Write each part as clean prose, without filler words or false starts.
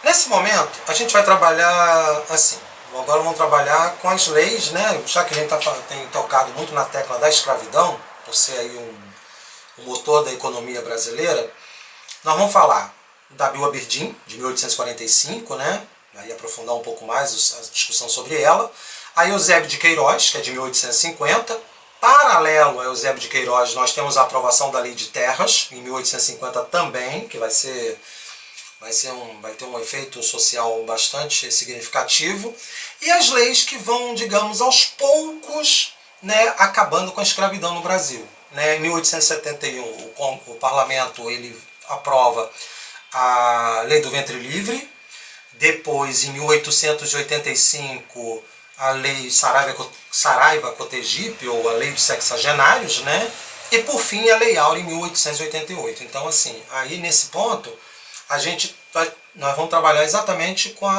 Nesse momento, a gente vai trabalhar assim. Agora vamos trabalhar com as leis, né? Já que a gente tem tocado muito na tecla da escravidão, por ser aí um motor da economia brasileira, nós vamos falar da Bill Aberdeen, de 1845, né? Aí aprofundar um pouco mais a discussão sobre ela. A Eusébio de Queiroz, que é de 1850. Paralelo a Eusébio de Queiroz, nós temos a aprovação da Lei de Terras, em 1850 também, que vai ter um efeito social bastante significativo. E as leis que vão, digamos, aos poucos, né, acabando com a escravidão no Brasil. Né? Em 1871, o parlamento ele aprova a Lei do Ventre Livre. Depois, em 1885, a Lei Saraiva-Cotegipe, ou a Lei dos Sexagenários, né? E, por fim, a Lei Áurea, em 1888. Então, assim, aí nesse ponto, nós vamos trabalhar exatamente com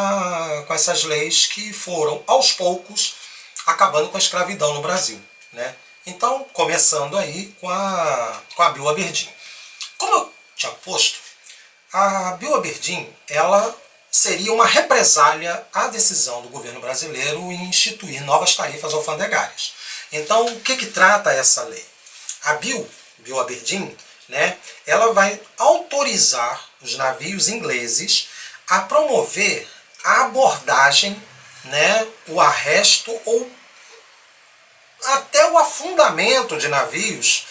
essas leis que foram, aos poucos, acabando com a escravidão no Brasil. Né? Então, começando aí com a Bill Aberdeen. Como eu tinha posto, a Bill Aberdeen, ela seria uma represália à decisão do governo brasileiro em instituir novas tarifas alfandegárias. Então, o que trata essa lei? A Bill Aberdeen, né, ela vai autorizar os navios ingleses a promover a abordagem, né, o arresto ou até o afundamento de navios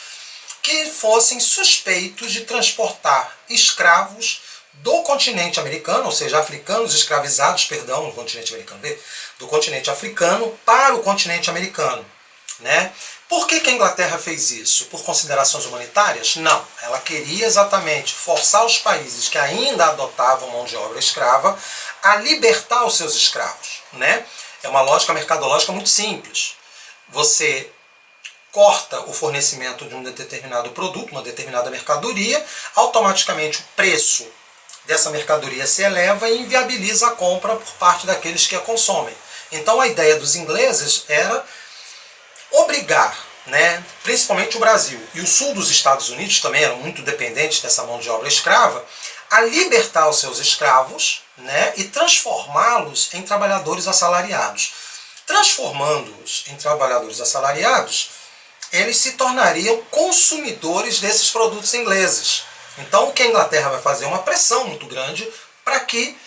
que fossem suspeitos de transportar escravos do continente americano, ou seja, africanos escravizados, perdão, no continente americano, do continente africano para o continente americano. Né? Por que a Inglaterra fez isso? Por considerações humanitárias? Não. Ela queria exatamente forçar os países que ainda adotavam mão de obra escrava a libertar os seus escravos. Né? É uma lógica mercadológica muito simples. Você corta o fornecimento de um determinado produto, uma determinada mercadoria, automaticamente o preço dessa mercadoria se eleva e inviabiliza a compra por parte daqueles que a consomem. Então a ideia dos ingleses era obrigar, né, principalmente o Brasil e o sul dos Estados Unidos, também eram muito dependentes dessa mão de obra escrava, a libertar os seus escravos, né, e transformá-los em trabalhadores assalariados. Transformando-os em trabalhadores assalariados, eles se tornariam consumidores desses produtos ingleses. Então o que a Inglaterra vai fazer é uma pressão muito grande para que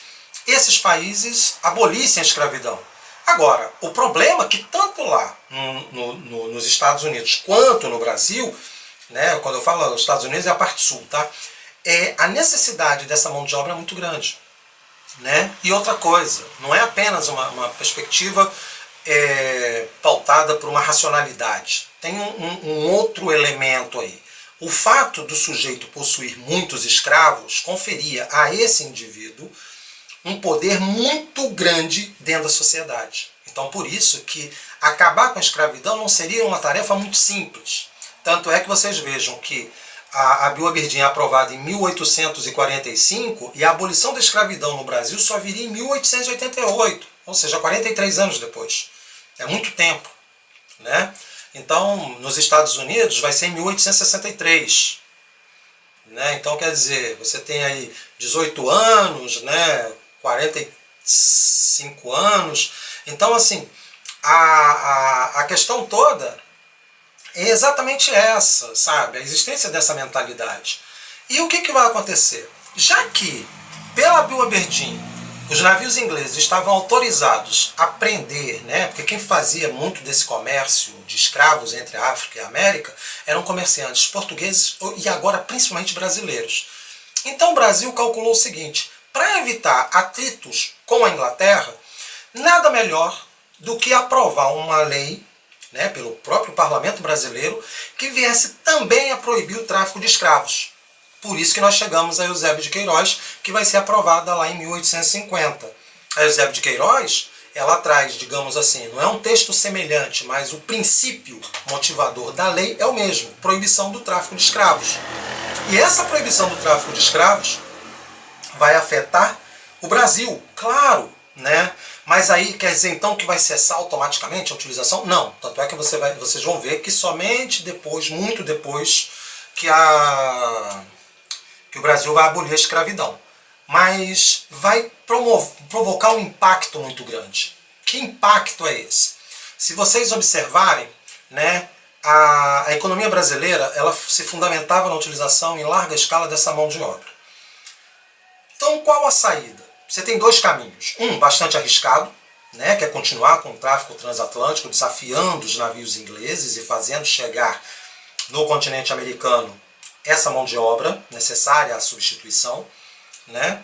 esses países abolissem a escravidão. Agora, o problema é que tanto lá nos Estados Unidos quanto no Brasil, né, quando eu falo nos Estados Unidos é a parte sul, tá? A necessidade dessa mão de obra é muito grande. Né? E outra coisa, não é apenas uma perspectiva pautada por uma racionalidade. Tem um outro elemento aí. O fato do sujeito possuir muitos escravos conferia a esse indivíduo um poder muito grande dentro da sociedade. Então, por isso que acabar com a escravidão não seria uma tarefa muito simples. Tanto é que vocês vejam que a Bill Aberdeen é aprovada em 1845 e a abolição da escravidão no Brasil só viria em 1888, ou seja, 43 anos depois. É muito tempo. Né? Então, nos Estados Unidos vai ser em 1863. Né? Então, quer dizer, você tem aí 18 anos, né? 45 anos. Então, assim, a questão toda é exatamente essa, sabe? A existência dessa mentalidade. E o que vai acontecer? Já que, pela Bill Aberdeen, os navios ingleses estavam autorizados a prender, né? Porque quem fazia muito desse comércio de escravos entre a África e a América eram comerciantes portugueses e agora principalmente brasileiros. Então o Brasil calculou o seguinte: para evitar atritos com a Inglaterra, nada melhor do que aprovar uma lei, né, pelo próprio parlamento brasileiro, que viesse também a proibir o tráfico de escravos. Por isso que nós chegamos a Eusébio de Queiroz, que vai ser aprovada lá em 1850. A Eusébio de Queiroz, ela traz, digamos assim, não é um texto semelhante, mas o princípio motivador da lei é o mesmo: proibição do tráfico de escravos. E essa proibição do tráfico de escravos vai afetar o Brasil, claro, né? Mas aí quer dizer então que vai cessar automaticamente a utilização? Não. Tanto é que vocês vão ver que somente depois, muito depois, que o Brasil vai abolir a escravidão. mas vai provocar um impacto muito grande. Que impacto é esse? Se vocês observarem, né, a economia brasileira ela se fundamentava na utilização em larga escala dessa mão de obra. Então, qual a saída? Você tem dois caminhos. Um bastante arriscado, né, que é continuar com o tráfico transatlântico, desafiando os navios ingleses e fazendo chegar no continente americano essa mão de obra necessária à substituição, né,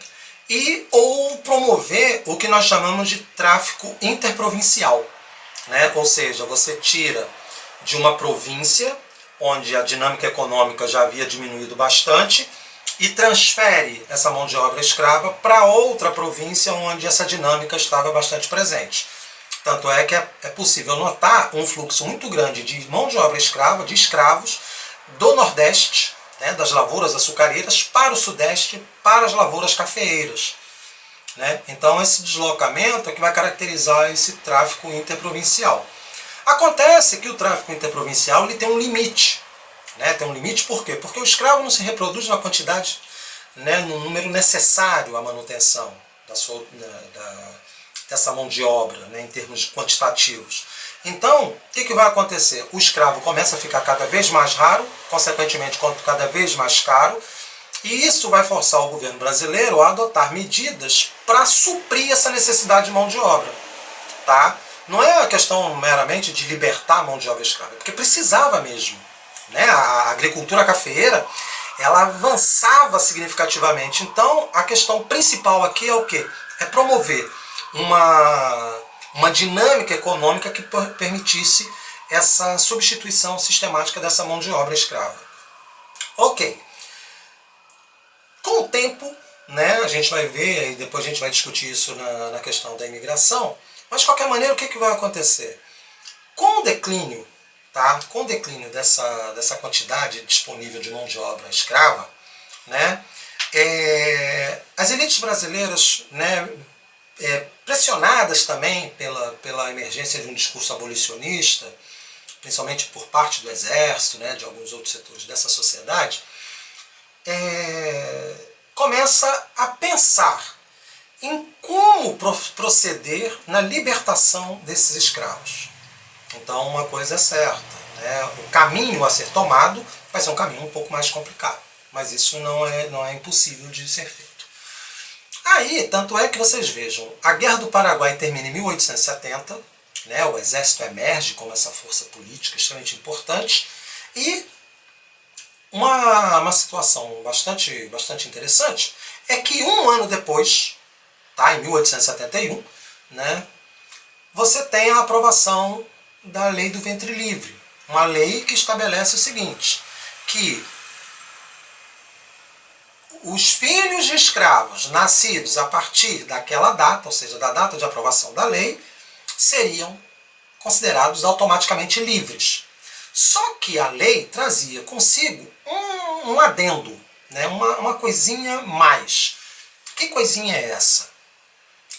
ou promover o que nós chamamos de tráfico interprovincial, né, ou seja, você tira de uma província onde a dinâmica econômica já havia diminuído bastante e transfere essa mão de obra escrava para outra província onde essa dinâmica estava bastante presente. Tanto é que é possível notar um fluxo muito grande de mão de obra escrava, de escravos, do Nordeste, né, das lavouras açucareiras, para o Sudeste, para as lavouras cafeeiras. Né? Então esse deslocamento é que vai caracterizar esse tráfico interprovincial. Acontece que o tráfico interprovincial ele tem um limite. Né? Tem um limite por quê? Porque o escravo não se reproduz na quantidade, né, no número necessário à manutenção dessa mão de obra, né, em termos quantitativos. Então, o que vai acontecer? O escravo começa a ficar cada vez mais raro, consequentemente cada vez mais caro, e isso vai forçar o governo brasileiro a adotar medidas para suprir essa necessidade de mão de obra. Tá? Não é uma questão meramente de libertar a mão de obra escrava, porque precisava mesmo. Né? A agricultura cafeeira ela avançava significativamente. Então, a questão principal aqui é o quê? É promover uma dinâmica econômica que permitisse essa substituição sistemática dessa mão de obra escrava. Ok. Com o tempo, né, a gente vai ver, e depois a gente vai discutir isso na questão da imigração, mas de qualquer maneira, o que vai acontecer? Com o declínio, tá? Com o declínio dessa quantidade disponível de mão de obra escrava, né, as elites brasileiras, né, pressionadas também pela emergência de um discurso abolicionista, principalmente por parte do Exército, né, de alguns outros setores dessa sociedade, começa a pensar em como proceder na libertação desses escravos. Então uma coisa é certa, né? O caminho a ser tomado vai ser um caminho um pouco mais complicado, mas isso não é impossível de ser feito. Aí, tanto é que vocês vejam, a Guerra do Paraguai termina em 1870, né? O Exército emerge como essa força política extremamente importante, e uma situação bastante interessante é que um ano depois, tá, em 1871, né, você tem a aprovação da Lei do Ventre Livre, uma lei que estabelece o seguinte, que os filhos de escravos nascidos a partir daquela data, ou seja, da data de aprovação da lei, seriam considerados automaticamente livres. Só que a lei trazia consigo um adendo, né, uma coisinha mais. Que coisinha é essa?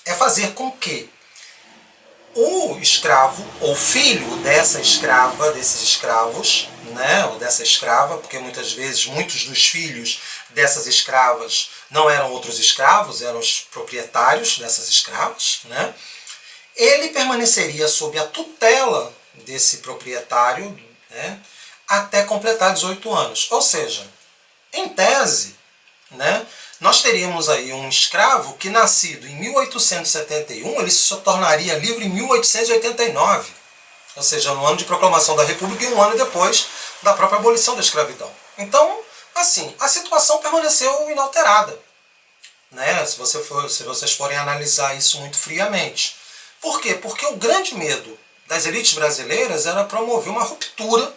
É fazer com que o escravo, ou filho dessa escrava, desses escravos, né, ou dessa escrava, porque muitas vezes muitos dos filhos dessas escravas não eram outros escravos, eram os proprietários dessas escravas, né, ele permaneceria sob a tutela desse proprietário, né, até completar 18 anos. Ou seja, em tese, né, nós teríamos aí um escravo que, nascido em 1871, ele se tornaria livre em 1889, ou seja, no ano de proclamação da República e um ano depois da própria abolição da escravidão. Então, assim, a situação permaneceu inalterada, né, se vocês forem analisar isso muito friamente. Por quê? Porque o grande medo das elites brasileiras era promover uma ruptura,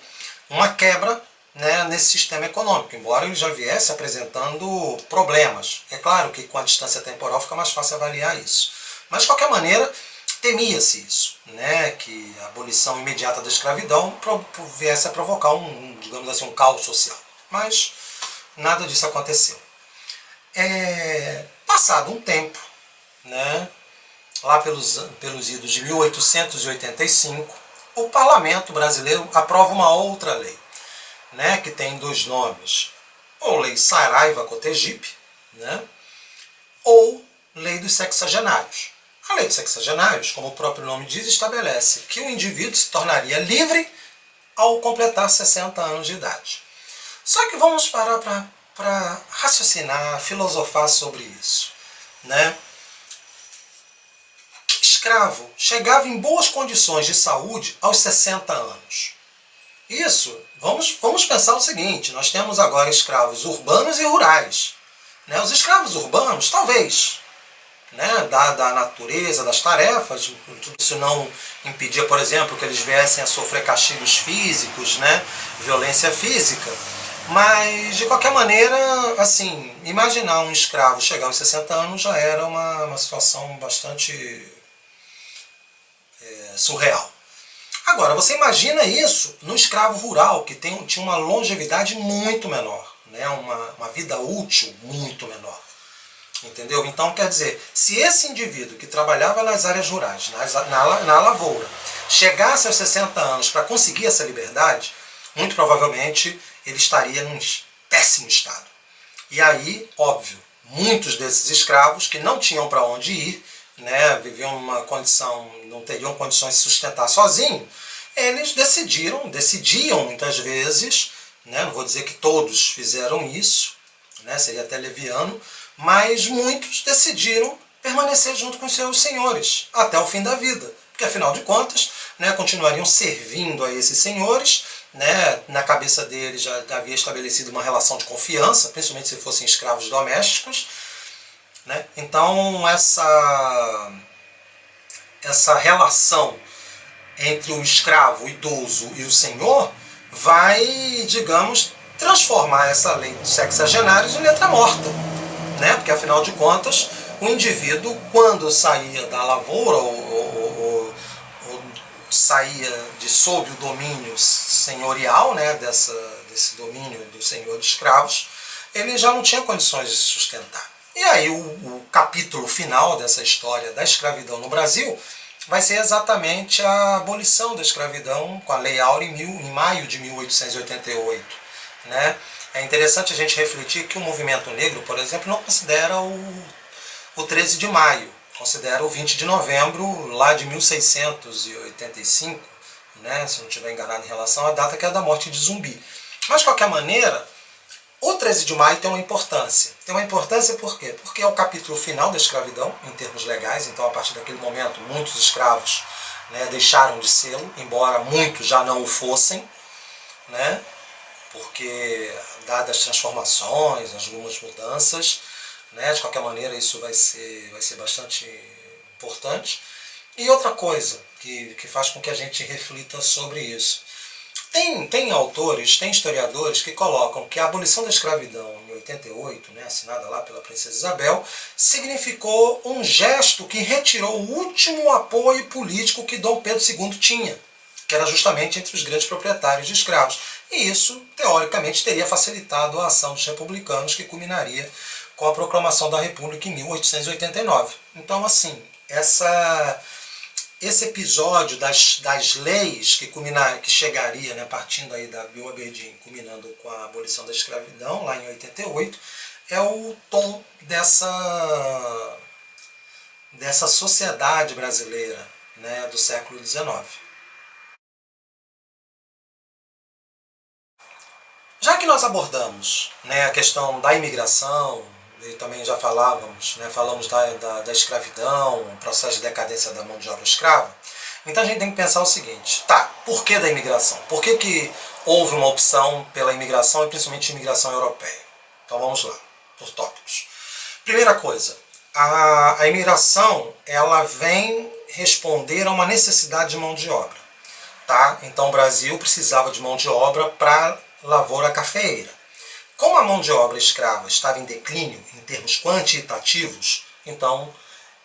uma quebra, né, nesse sistema econômico, embora ele já viesse apresentando problemas. É claro que com a distância temporal fica mais fácil avaliar isso. Mas, de qualquer maneira, temia-se isso, né, que a abolição imediata da escravidão viesse a provocar digamos assim, um caos social. Mas nada disso aconteceu. Passado um tempo, né, lá pelos idos de 1885, o parlamento brasileiro aprova uma outra lei, né, que tem dois nomes, ou Lei Saraiva-Cotegipe, né, ou lei dos sexagenários. A lei dos sexagenários, como o próprio nome diz, estabelece que o indivíduo se tornaria livre ao completar 60 anos de idade. Só que vamos parar para raciocinar, filosofar sobre isso, né? Que escravo chegava em boas condições de saúde aos 60 anos? Isso, vamos pensar o seguinte, nós temos agora escravos urbanos e rurais. Né? Os escravos urbanos, talvez, né, dada a natureza das tarefas, isso não impedia, por exemplo, que eles viessem a sofrer castigos físicos, né, violência física, mas, de qualquer maneira, assim, imaginar um escravo chegar aos 60 anos já era uma situação bastante surreal. Agora, você imagina isso no escravo rural, que tinha uma longevidade muito menor, né, uma vida útil muito menor. Entendeu? Então, quer dizer, se esse indivíduo que trabalhava nas áreas rurais, na lavoura, chegasse aos 60 anos para conseguir essa liberdade, muito provavelmente ele estaria num péssimo estado. E aí, óbvio, muitos desses escravos que não tinham para onde ir, né, viviam numa condição, não teriam condições de se sustentar sozinho, eles decidiam muitas vezes, né, não vou dizer que todos fizeram isso, né, seria até leviano, mas muitos decidiram permanecer junto com seus senhores até o fim da vida, porque afinal de contas, né, continuariam servindo a esses senhores, né, na cabeça deles já havia estabelecido uma relação de confiança, principalmente se fossem escravos domésticos, né? Então essa relação entre o escravo, o idoso e o senhor vai, digamos, transformar essa lei dos sexagenários em letra morta. Né? Porque, afinal de contas, o indivíduo, quando saía da lavoura ou saía de sob o domínio senhorial, né, desse domínio do senhor de escravos, ele já não tinha condições de se sustentar. E aí o capítulo final dessa história da escravidão no Brasil vai ser exatamente a abolição da escravidão com a Lei Áurea em maio de 1888. Né? É interessante a gente refletir que o movimento negro, por exemplo, não considera o 13 de maio, considera o 20 de novembro lá de 1685, né, se não estiver enganado em relação à data que é da morte de Zumbi. Mas, de qualquer maneira, o 13 de maio tem uma importância. Tem uma importância por quê? Porque é o capítulo final da escravidão, em termos legais, então a partir daquele momento muitos escravos, né, deixaram de sê-lo, embora muitos já não o fossem, né, porque, dadas as transformações, algumas mudanças, né, de qualquer maneira isso vai ser bastante importante. E outra coisa que faz com que a gente reflita sobre isso. Tem autores, tem historiadores que colocam que a abolição da escravidão em 88, né, assinada lá pela Princesa Isabel, significou um gesto que retirou o último apoio político que Dom Pedro II tinha, que era justamente entre os grandes proprietários de escravos. E isso, teoricamente, teria facilitado a ação dos republicanos, que culminaria com a proclamação da República em 1889. Então, assim, esse episódio das leis que chegaria, né, partindo aí da Bill Aberdeen, culminando com a abolição da escravidão, lá em 88, é o tom dessa sociedade brasileira, né, do século XIX. Já que nós abordamos, né, a questão da imigração, e também já falamos da escravidão, o processo de decadência da mão de obra escrava, então a gente tem que pensar o seguinte, tá, por que da imigração? Por que houve uma opção pela imigração e principalmente imigração europeia? Então vamos lá, por tópicos. Primeira coisa, a imigração ela vem responder a uma necessidade de mão de obra. Tá? Então o Brasil precisava de mão de obra para lavoura cafeeira. Como a mão de obra escrava estava em declínio em termos quantitativos, então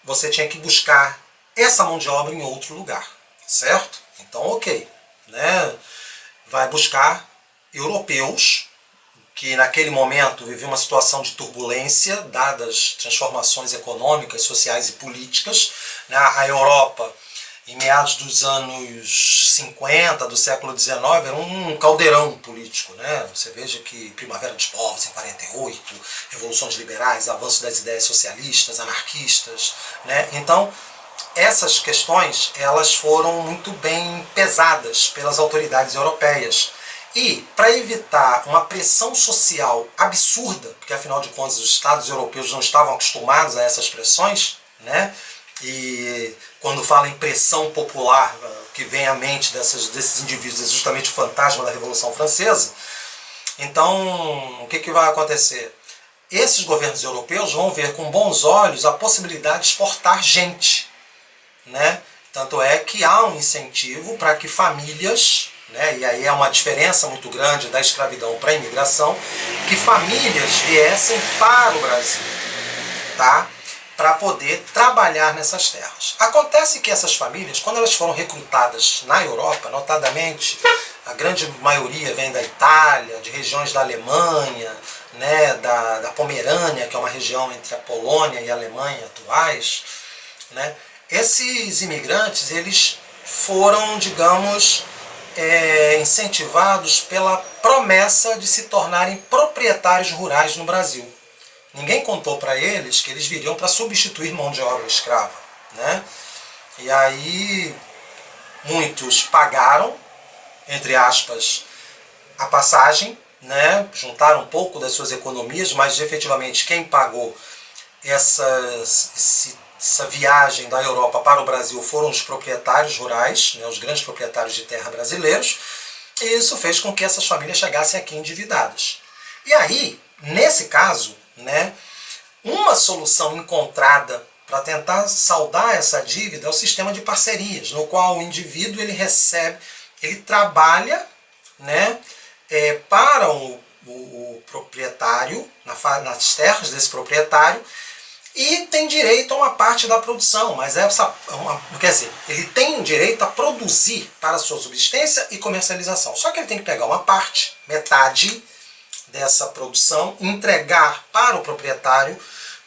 você tinha que buscar essa mão de obra em outro lugar, certo? Então ok, né? Vai buscar europeus que naquele momento viviam uma situação de turbulência, dadas transformações econômicas, sociais e políticas. A Europa em meados dos anos 50 do século XIX, era um caldeirão político, né? Você veja que Primavera dos Povos em 48, revoluções liberais, avanço das ideias socialistas, anarquistas, né? Então, essas questões, elas foram muito bem pesadas pelas autoridades europeias. E, para evitar uma pressão social absurda, porque afinal de contas os Estados europeus não estavam acostumados a essas pressões, né? E quando fala em pressão popular, que vem à mente desses indivíduos é justamente o fantasma da Revolução Francesa. Então, o que vai acontecer? Esses governos europeus vão ver com bons olhos a possibilidade de exportar gente, né? Tanto é que há um incentivo para que famílias, né, e aí é uma diferença muito grande da escravidão para a imigração, que famílias viessem para o Brasil, tá? Para poder trabalhar nessas terras. Acontece que essas famílias, quando elas foram recrutadas na Europa, notadamente, a grande maioria vem da Itália, de regiões da Alemanha, né, da Pomerânia, que é uma região entre a Polônia e a Alemanha atuais, né? Esses imigrantes, eles foram, digamos, incentivados pela promessa de se tornarem proprietários rurais no Brasil. Ninguém contou para eles que eles viriam para substituir mão de obra escrava, né? E aí muitos pagaram, entre aspas, a passagem, né? Juntaram um pouco das suas economias, mas efetivamente quem pagou essa viagem da Europa para o Brasil foram os proprietários rurais, né, os grandes proprietários de terra brasileiros, e isso fez com que essas famílias chegassem aqui endividadas. E aí, nesse caso, né, uma solução encontrada para tentar saldar essa dívida é o sistema de parcerias, no qual o indivíduo ele trabalha, né, para o proprietário, nas terras desse proprietário, e tem direito a uma parte da produção, mas quer dizer, ele tem direito a produzir para a sua subsistência e comercialização. Só que ele tem que pegar uma parte, metade dessa produção, entregar para o proprietário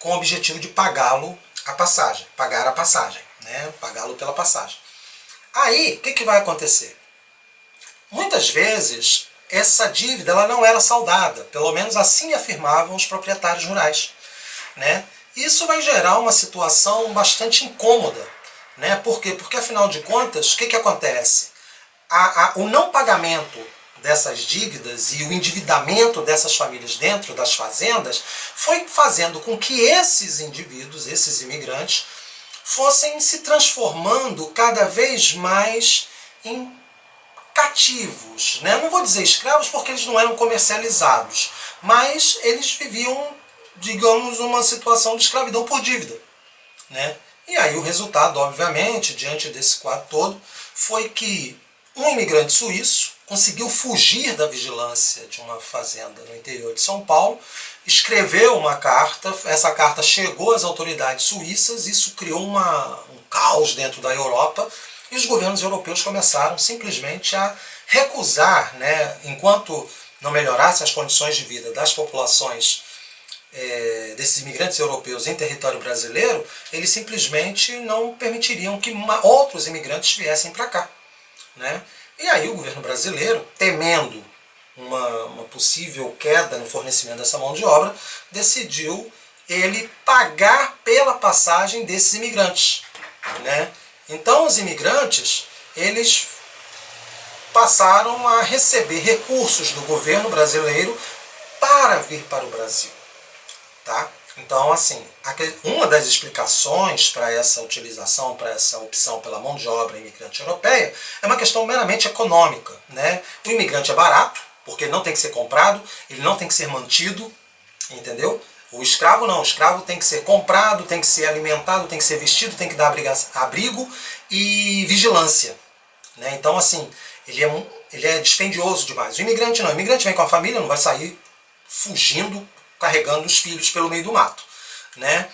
com o objetivo de pagá-lo a passagem, pagar a passagem, né? Pagá-lo pela passagem. Aí, o que vai acontecer? Muitas vezes, essa dívida ela não era saldada, pelo menos assim afirmavam os proprietários rurais, né? Isso vai gerar uma situação bastante incômoda, né? Por quê? Porque, afinal de contas, o que acontece? O não pagamento dessas dívidas e o endividamento dessas famílias dentro das fazendas foi fazendo com que esses indivíduos, esses imigrantes, fossem se transformando cada vez mais em cativos, né? Não vou dizer escravos porque eles não eram comercializados, mas eles viviam, digamos, uma situação de escravidão por dívida, né? E aí o resultado, obviamente, diante desse quadro todo, foi que um imigrante suíço conseguiu fugir da vigilância de uma fazenda no interior de São Paulo, escreveu uma carta, essa carta chegou às autoridades suíças, isso criou um caos dentro da Europa, e os governos europeus começaram simplesmente a recusar, né, enquanto não melhorasse as condições de vida das populações desses imigrantes europeus em território brasileiro, eles simplesmente não permitiriam que outros imigrantes viessem para cá, né? E aí o governo brasileiro, temendo uma possível queda no fornecimento dessa mão de obra, decidiu ele pagar pela passagem desses imigrantes, né? Então os imigrantes, eles passaram a receber recursos do governo brasileiro para vir para o Brasil, tá? Então, assim, uma das explicações para essa utilização, para essa opção pela mão de obra imigrante europeia, é uma questão meramente econômica, né? O imigrante é barato, porque ele não tem que ser comprado, ele não tem que ser mantido, entendeu? O escravo não, o escravo tem que ser comprado, tem que ser alimentado, tem que ser vestido, tem que dar abrigo e vigilância, né? Então, assim, ele é dispendioso demais. O imigrante não, o imigrante vem com a família, não vai sair fugindo, carregando os filhos pelo meio do mato, né?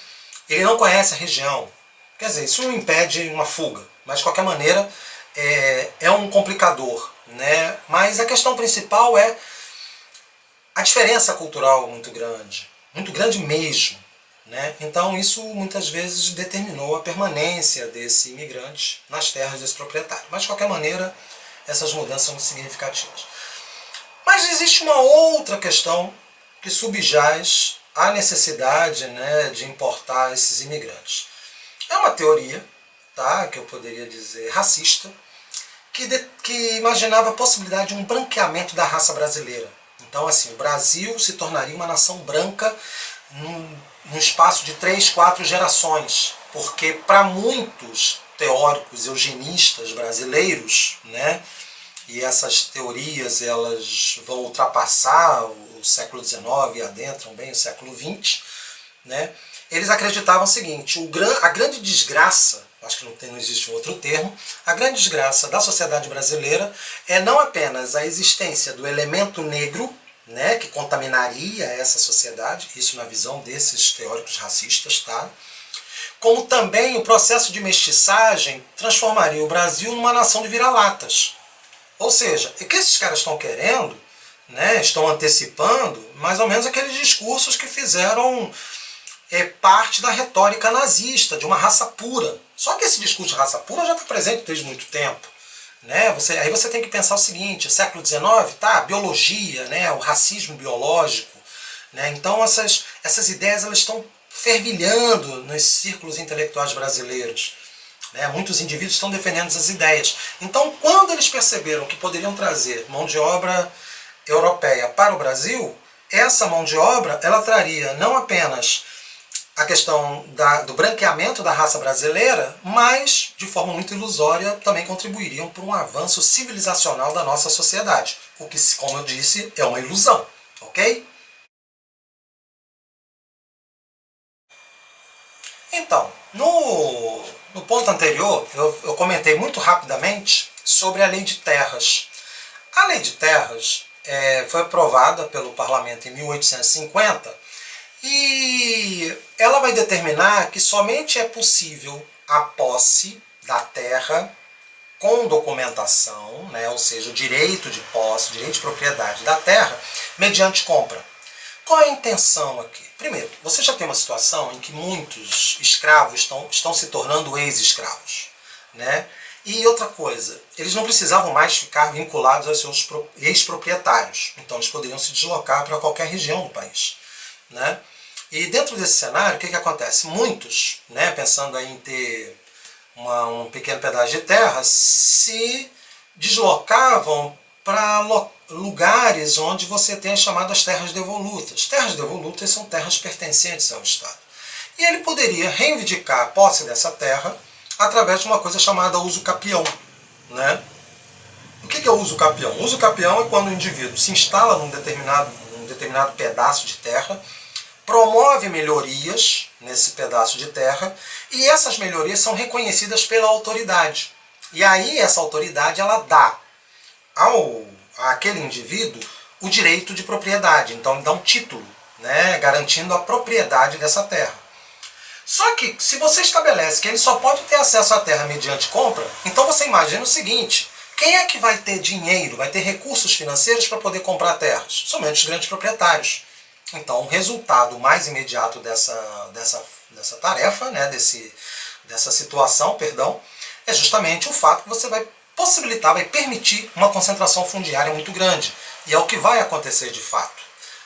Ele não conhece a região, quer dizer, isso não impede uma fuga, mas de qualquer maneira é um complicador, né? Mas a questão principal é a diferença cultural muito grande mesmo, né? Então isso muitas vezes determinou a permanência desse imigrante nas terras desse proprietário. Mas de qualquer maneira, essas mudanças são significativas. Mas existe uma outra questão que subjaz à necessidade, né, de importar esses imigrantes. É uma teoria, tá, que eu poderia dizer racista, que imaginava a possibilidade de um branqueamento da raça brasileira. Então, assim, o Brasil se tornaria uma nação branca num espaço de 3, 4 gerações. Porque para muitos teóricos eugenistas brasileiros, né, e essas teorias elas vão ultrapassar o século XIX e adentram bem o século XX, né, eles acreditavam o seguinte: a grande desgraça, acho que não existe outro termo, a grande desgraça da sociedade brasileira é não apenas a existência do elemento negro, né, que contaminaria essa sociedade, isso na visão desses teóricos racistas, tá? Como também o processo de mestiçagem transformaria o Brasil numa nação de vira-latas. Ou seja, o que esses caras estão querendo, né, estão antecipando mais ou menos aqueles discursos que fizeram parte da retórica nazista, de uma raça pura. Só que esse discurso de raça pura já está presente desde muito tempo. Né? Aí você tem que pensar o seguinte: século XIX, tá? Biologia, né? O racismo biológico. Né? Então essas ideias elas estão fervilhando nos círculos intelectuais brasileiros. Né? Muitos indivíduos estão defendendo essas ideias. Então, quando eles perceberam que poderiam trazer mão de obra europeia para o Brasil, essa mão de obra ela traria não apenas a questão do branqueamento da raça brasileira, mas, de forma muito ilusória, também contribuiriam para um avanço civilizacional da nossa sociedade. O que, como eu disse, é uma ilusão, ok? Então, no ponto anterior, eu comentei muito rapidamente sobre a Lei de Terras. A Lei de Terras foi aprovada pelo Parlamento em 1850 e ela vai determinar que somente é possível a posse da terra com documentação, né, ou seja, o direito de posse, direito de propriedade da terra, mediante compra. Qual é a intenção aqui? Primeiro, você já tem uma situação em que muitos escravos estão se tornando ex-escravos. Né? E outra coisa, eles não precisavam mais ficar vinculados aos seus ex-proprietários. Então eles poderiam se deslocar para qualquer região do país. Né? E dentro desse cenário, o que acontece? Muitos, né, pensando aí em ter um pequeno pedaço de terra, se deslocavam para lugares onde você tem as chamadas terras devolutas. Terras devolutas são terras pertencentes ao Estado. E ele poderia reivindicar a posse dessa terra através de uma coisa chamada uso capião. Né? O que é o uso capião? O uso capião é quando o indivíduo se instala num determinado pedaço de terra, promove melhorias nesse pedaço de terra e essas melhorias são reconhecidas pela autoridade. E aí essa autoridade ela dá àquele indivíduo o direito de propriedade. Então ele dá um título, né, garantindo a propriedade dessa terra. Só que se você estabelece que ele só pode ter acesso à terra mediante compra, então você imagina o seguinte: quem é que vai ter dinheiro, vai ter recursos financeiros para poder comprar terras? Somente os grandes proprietários. Então, o resultado mais imediato dessa tarefa, né, dessa situação, perdão, é justamente o fato que você vai possibilitar, vai permitir uma concentração fundiária muito grande. E é o que vai acontecer de fato.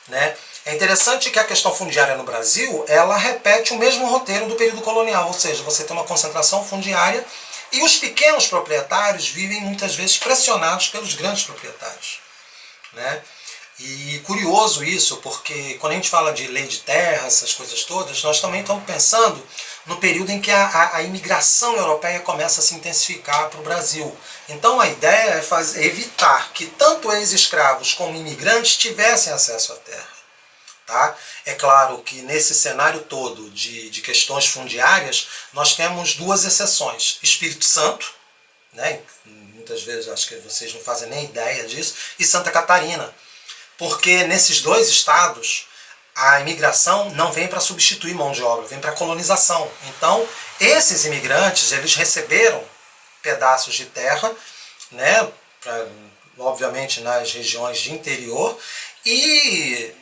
Né? É interessante que a questão fundiária no Brasil, ela repete o mesmo roteiro do período colonial, ou seja, você tem uma concentração fundiária e os pequenos proprietários vivem muitas vezes pressionados pelos grandes proprietários. Né? E curioso isso, porque quando a gente fala de lei de terra, essas coisas todas, nós também estamos pensando no período em que a imigração europeia começa a se intensificar para o Brasil. Então a ideia é evitar que tanto ex-escravos como imigrantes tivessem acesso à terra. Tá? É claro que nesse cenário todo de questões fundiárias, nós temos duas exceções: Espírito Santo, né? Muitas vezes acho que vocês não fazem nem ideia disso, e Santa Catarina. Porque nesses dois estados a imigração não vem para substituir mão de obra, vem para colonização. Então esses imigrantes eles receberam pedaços de terra, né, obviamente nas regiões de interior, e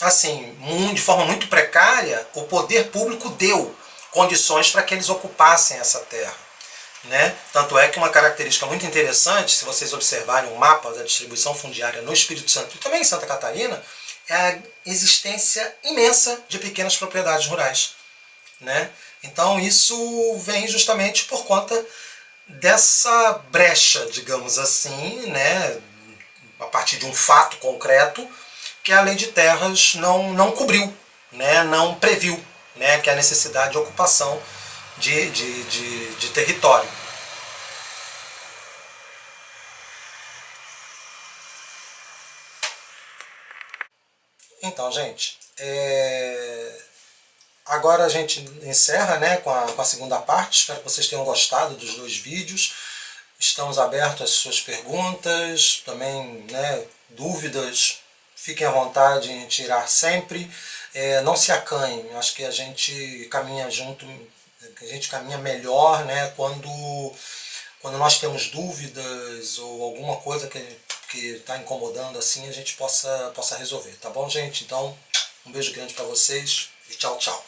assim, de forma muito precária, o poder público deu condições para que eles ocupassem essa terra. Né? Tanto é que uma característica muito interessante, se vocês observarem o mapa da distribuição fundiária no Espírito Santo e também em Santa Catarina, é a existência imensa de pequenas propriedades rurais. Né? Então isso vem justamente por conta dessa brecha, digamos assim, né? A partir de um fato concreto que a lei de terras não cobriu, né? Não previu, né? Que é a necessidade de ocupação de território. Então, gente, agora a gente encerra, né, com a segunda parte. Espero que vocês tenham gostado dos dois vídeos. Estamos abertos às suas perguntas, também, né, dúvidas. Fiquem à vontade em tirar sempre. Não se acanhem. Acho que a gente caminha junto, a gente caminha melhor, né, quando nós temos dúvidas ou alguma coisa que está incomodando assim, a gente possa resolver. Tá bom, gente? Então, um beijo grande para vocês e tchau, tchau.